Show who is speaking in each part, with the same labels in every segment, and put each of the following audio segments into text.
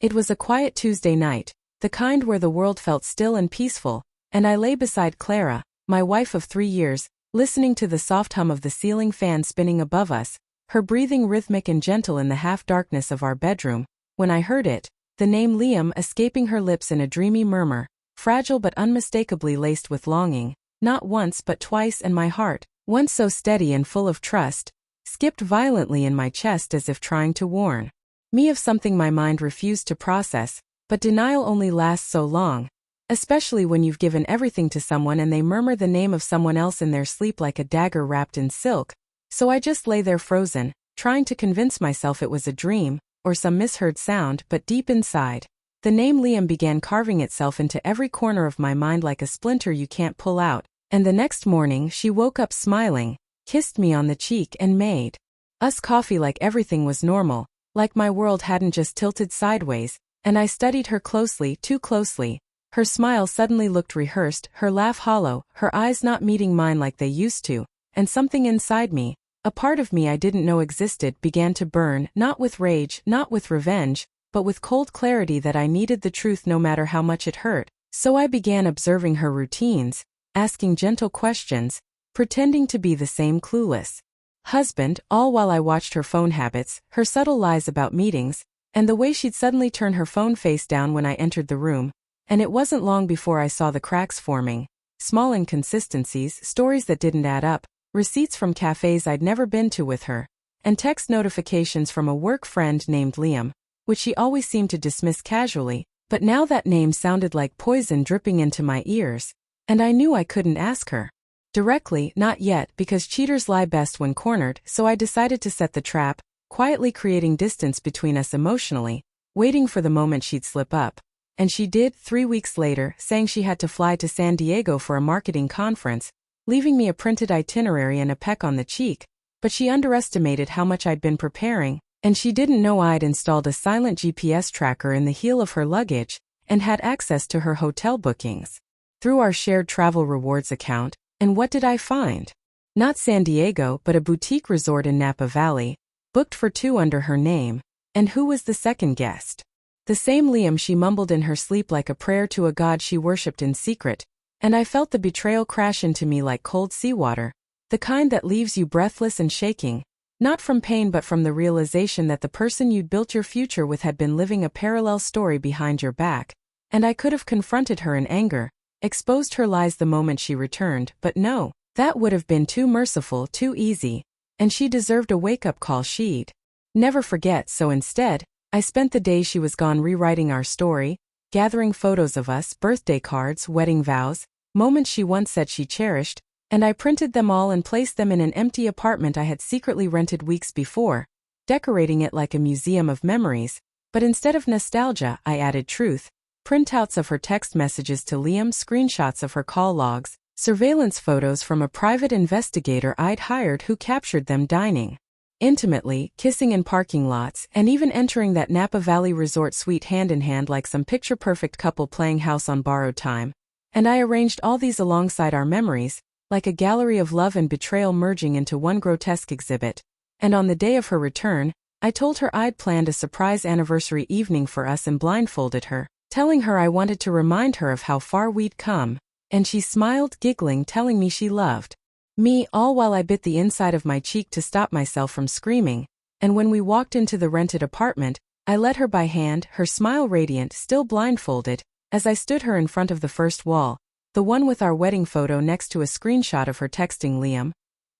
Speaker 1: It was a quiet Tuesday night, the kind where the world felt still and peaceful, and I lay beside Clara, my wife of 3 years, listening to the soft hum of the ceiling fan spinning above us, her breathing rhythmic and gentle in the half-darkness of our bedroom, when I heard it, the name Liam escaping her lips in a dreamy murmur, fragile but unmistakably laced with longing, not once but twice, and my heart, once so steady and full of trust, skipped violently in my chest as if trying to warn me of something my mind refused to process. But denial only lasts so long, especially when you've given everything to someone and they murmur the name of someone else in their sleep like a dagger wrapped in silk. So I just lay there frozen, trying to convince myself it was a dream, or some misheard sound, but deep inside, the name Liam began carving itself into every corner of my mind like a splinter you can't pull out. And the next morning she woke up smiling, kissed me on the cheek and made us coffee like everything was normal, like my world hadn't just tilted sideways, and I studied her closely, too closely. Her smile suddenly looked rehearsed, her laugh hollow, her eyes not meeting mine like they used to, and something inside me, a part of me I didn't know existed, began to burn, not with rage, not with revenge, but with cold clarity that I needed the truth no matter how much it hurt. So I began observing her routines, asking gentle questions, pretending to be the same clueless husband, all while I watched her phone habits, her subtle lies about meetings, and the way she'd suddenly turn her phone face down when I entered the room. And it wasn't long before I saw the cracks forming, small inconsistencies, stories that didn't add up, receipts from cafes I'd never been to with her, and text notifications from a work friend named Liam, which she always seemed to dismiss casually, but now that name sounded like poison dripping into my ears, and I knew I couldn't ask her directly, not yet, because cheaters lie best when cornered. So I decided to set the trap, quietly creating distance between us emotionally, waiting for the moment she'd slip up. And she did, 3 weeks later, saying she had to fly to San Diego for a marketing conference, leaving me a printed itinerary and a peck on the cheek. But she underestimated how much I'd been preparing, and she didn't know I'd installed a silent GPS tracker in the heel of her luggage, and had access to her hotel bookings through our shared travel rewards account. And what did I find? Not San Diego, but a boutique resort in Napa Valley, booked for 2 under her name. And who was the second guest? The same Liam she mumbled in her sleep like a prayer to a god she worshipped in secret, and I felt the betrayal crash into me like cold seawater, the kind that leaves you breathless and shaking, not from pain but from the realization that the person you'd built your future with had been living a parallel story behind your back. And I could have confronted her in anger, exposed her lies the moment she returned, but no, that would have been too merciful, too easy, and she deserved a wake-up call she'd never forget. So instead, I spent the days she was gone rewriting our story, gathering photos of us, birthday cards, wedding vows, moments she once said she cherished, and I printed them all and placed them in an empty apartment I had secretly rented weeks before, decorating it like a museum of memories. But instead of nostalgia, I added truth. Printouts of her text messages to Liam, screenshots of her call logs, surveillance photos from a private investigator I'd hired who captured them dining intimately, kissing in parking lots, and even entering that Napa Valley resort suite hand in hand like some picture-perfect couple playing house on borrowed time. And I arranged all these alongside our memories, like a gallery of love and betrayal merging into one grotesque exhibit. And on the day of her return, I told her I'd planned a surprise anniversary evening for us and blindfolded her, telling her I wanted to remind her of how far we'd come, and she smiled, giggling, telling me she loved me, all while I bit the inside of my cheek to stop myself from screaming. And when we walked into the rented apartment, I led her by hand, her smile radiant, still blindfolded, as I stood her in front of the first wall, the one with our wedding photo next to a screenshot of her texting Liam.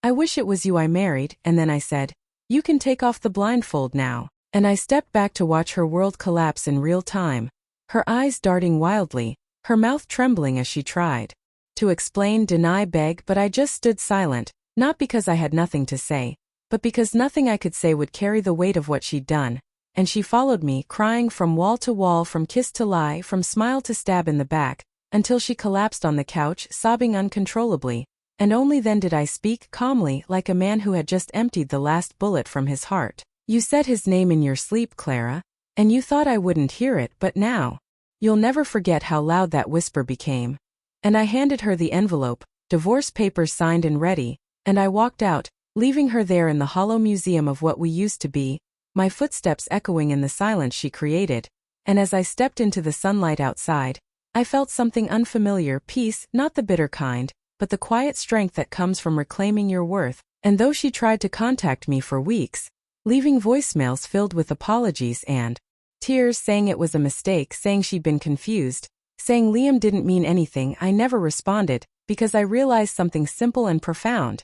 Speaker 1: "I wish it was you I married," and then I said, "You can take off the blindfold now." And I stepped back to watch her world collapse in real time, her eyes darting wildly, her mouth trembling as she tried to explain, deny, beg, but I just stood silent, not because I had nothing to say, but because nothing I could say would carry the weight of what she'd done. And she followed me, crying from wall to wall, from kiss to lie, from smile to stab in the back, until she collapsed on the couch, sobbing uncontrollably. And only then did I speak, calmly, like a man who had just emptied the last bullet from his heart. "You said his name in your sleep, Clara, and you thought I wouldn't hear it, but now you'll never forget how loud that whisper became." And I handed her the envelope, divorce papers signed and ready, and I walked out, leaving her there in the hollow museum of what we used to be, my footsteps echoing in the silence she created. and as I stepped into the sunlight outside, I felt something unfamiliar, peace, not the bitter kind, but the quiet strength that comes from reclaiming your worth. And though she tried to contact me for weeks, leaving voicemails filled with apologies and tears saying it was a mistake, saying she'd been confused, saying Liam didn't mean anything, I never responded, because I realized something simple and profound.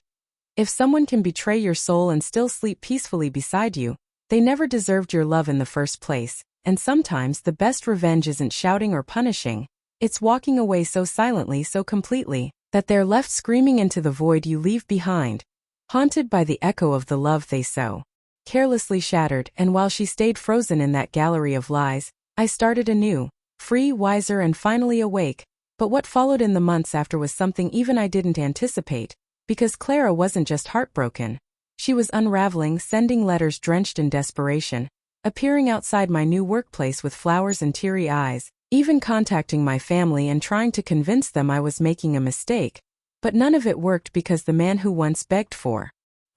Speaker 1: If someone can betray your soul and still sleep peacefully beside you, they never deserved your love in the first place. And sometimes the best revenge isn't shouting or punishing, it's walking away so silently, so completely, that they're left screaming into the void you leave behind, haunted by the echo of the love they so carelessly shattered. And while she stayed frozen in that gallery of lies, I started anew, free, wiser, and finally awake. But what followed in the months after was something even I didn't anticipate, because Clara wasn't just heartbroken. She was unraveling, sending letters drenched in desperation, appearing outside my new workplace with flowers and teary eyes, even contacting my family and trying to convince them I was making a mistake. But none of it worked because the man who once begged for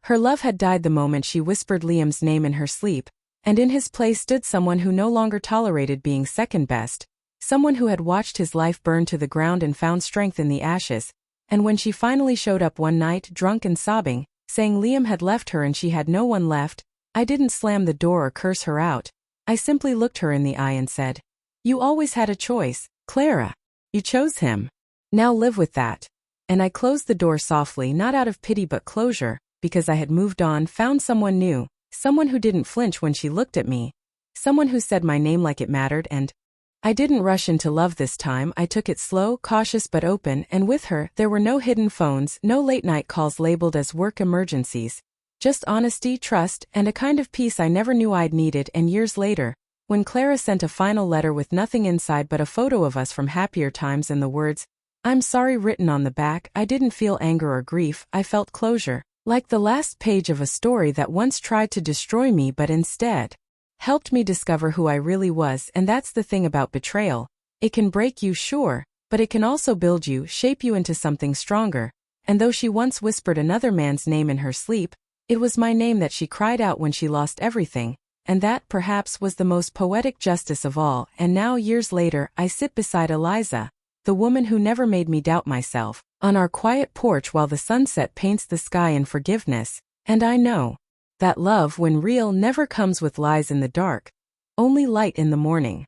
Speaker 1: her love had died the moment she whispered Liam's name in her sleep, and in his place stood someone who no longer tolerated being second best, someone who had watched his life burn to the ground and found strength in the ashes. And when she finally showed up one night, drunk and sobbing, saying Liam had left her and she had no one left, I didn't slam the door or curse her out. I simply looked her in the eye and said, "You always had a choice, Clara. You chose him. Now live with that." And I closed the door softly, not out of pity but closure, because I had moved on, found someone new, someone who didn't flinch when she looked at me, someone who said my name like it mattered. And I didn't rush into love this time. I took it slow, cautious but open, and with her, there were no hidden phones, no late-night calls labeled as work emergencies. Just honesty, trust, and a kind of peace I never knew I'd needed. And years later, when Clara sent a final letter with nothing inside but a photo of us from happier times and the words, "I'm sorry," written on the back, I didn't feel anger or grief, I felt closure, like the last page of a story that once tried to destroy me but instead helped me discover who I really was. And that's the thing about betrayal. It can break you, sure, but it can also build you, shape you into something stronger. And though she once whispered another man's name in her sleep, it was my name that she cried out when she lost everything. And that, perhaps, was the most poetic justice of all. And now, years later, I sit beside Eliza, the woman who never made me doubt myself, on our quiet porch while the sunset paints the sky in forgiveness. And I know that love, when real, never comes with lies in the dark, only light in the morning.